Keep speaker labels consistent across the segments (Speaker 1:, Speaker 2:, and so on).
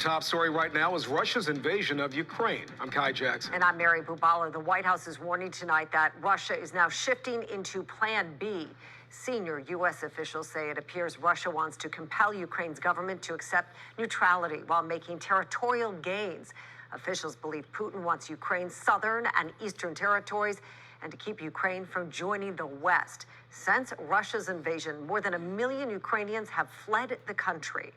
Speaker 1: Top story right now is Russia's invasion of Ukraine. I'm Kai Jackson.
Speaker 2: And I'm Mary Bubbala. The White House is warning tonight that Russia is now shifting into Plan B. Senior U.S. officials say it appears Russia wants to compel Ukraine's government to accept neutrality while making territorial gains. Officials believe Putin wants Ukraine's southern and eastern territories and to keep Ukraine from joining the West. Since Russia's invasion, more than 1 million Ukrainians have fled the country.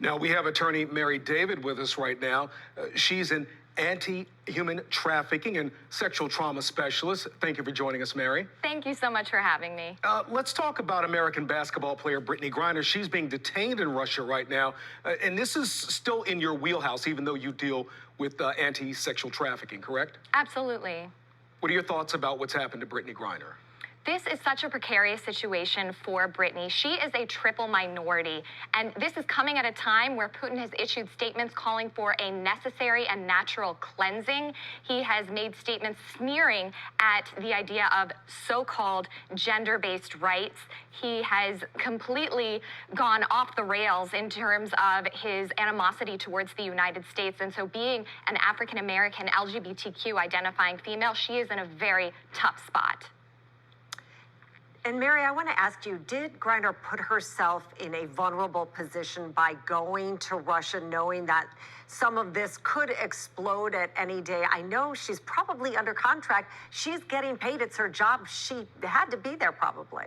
Speaker 1: Now, we have attorney Mary David with us right now. She's an anti-human trafficking and sexual trauma specialist. Thank you for joining us, Mary.
Speaker 3: Thank you so much for having me.
Speaker 1: Let's talk about American basketball player Brittney Griner. She's being detained in Russia right now. And this is still in your wheelhouse, even though you deal with anti-sexual trafficking, correct?
Speaker 3: Absolutely.
Speaker 1: What are your thoughts about what's happened to Brittney Griner?
Speaker 3: This is such a precarious situation for Brittney. She is a triple minority, and this is coming at a time where Putin has issued statements calling for a necessary and natural cleansing. He has made statements sneering at the idea of so-called gender-based rights. He has completely gone off the rails in terms of his animosity towards the United States, and so being an African-American LGBTQ identifying female, she is in a very tough spot.
Speaker 2: And Mary, I want to ask you, did Griner put herself in a vulnerable position by going to Russia, knowing that some of this could explode at any day? I know she's probably under contract. She's getting paid. It's her job. She had to be there probably.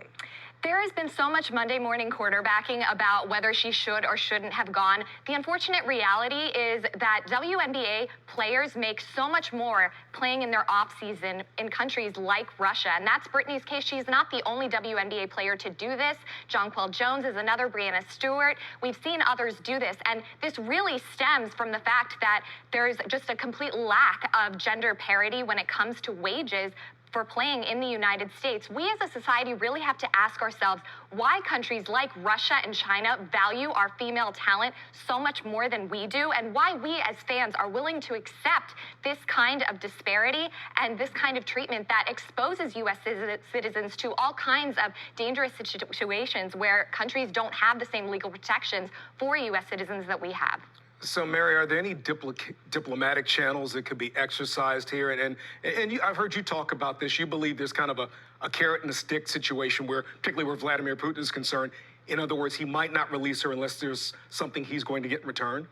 Speaker 3: There has been so much Monday morning quarterbacking about whether she should or shouldn't have gone. The unfortunate reality is that WNBA players make so much more playing in their off-season in countries like Russia. And that's Brittney's case. She's not the only WNBA player to do this. Jonquel Jones is another, Breanna Stewart. We've seen others do this. And this really stems from the fact that there's just a complete lack of gender parity when it comes to wages for playing in the United States. We as a society really have to ask ourselves why countries like Russia and China value our female talent so much more than we do, and why we as fans are willing to accept this kind of disparity and this kind of treatment that exposes U.S. citizens to all kinds of dangerous situations where countries don't have the same legal protections for U.S. citizens that we have.
Speaker 1: So, Mary, are there any diplomatic channels that could be exercised here? And I've heard you talk about this. You believe there's kind of a carrot and a stick situation where, particularly where Vladimir Putin is concerned. In other words, he might not release her unless there's something he's going to get in return?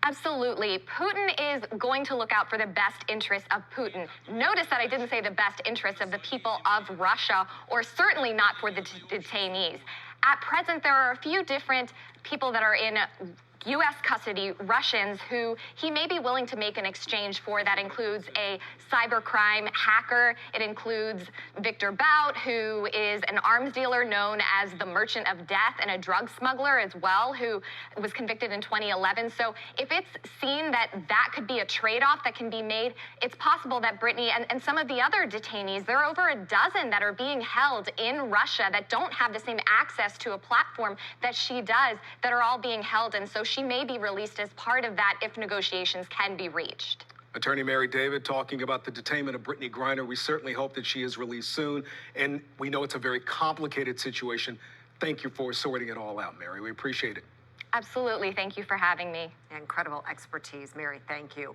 Speaker 3: Absolutely. Putin is going to look out for the best interests of Putin. Notice that I didn't say the best interests of the people of Russia, or certainly not for the detainees. At present, there are a few different people that are in U.S. custody, Russians, who he may be willing to make an exchange for. That includes a cybercrime hacker. It includes Victor Bout, who is an arms dealer known as the Merchant of Death, and a drug smuggler as well, who was convicted in 2011. So if it's seen that that could be a trade-off that can be made, it's possible that Brittney and some of the other detainees, there are over a dozen that are being held in Russia that don't have the same access to a platform that she does, that are all being held. And so she may be released as part of that if negotiations can be reached.
Speaker 1: Attorney Mary David talking about the detainment of Brittney Griner. We certainly hope that she is released soon. And we know it's a very complicated situation. Thank you for sorting it all out, Mary. We appreciate it.
Speaker 3: Absolutely. Thank you for having me.
Speaker 2: Incredible expertise, Mary. Thank you.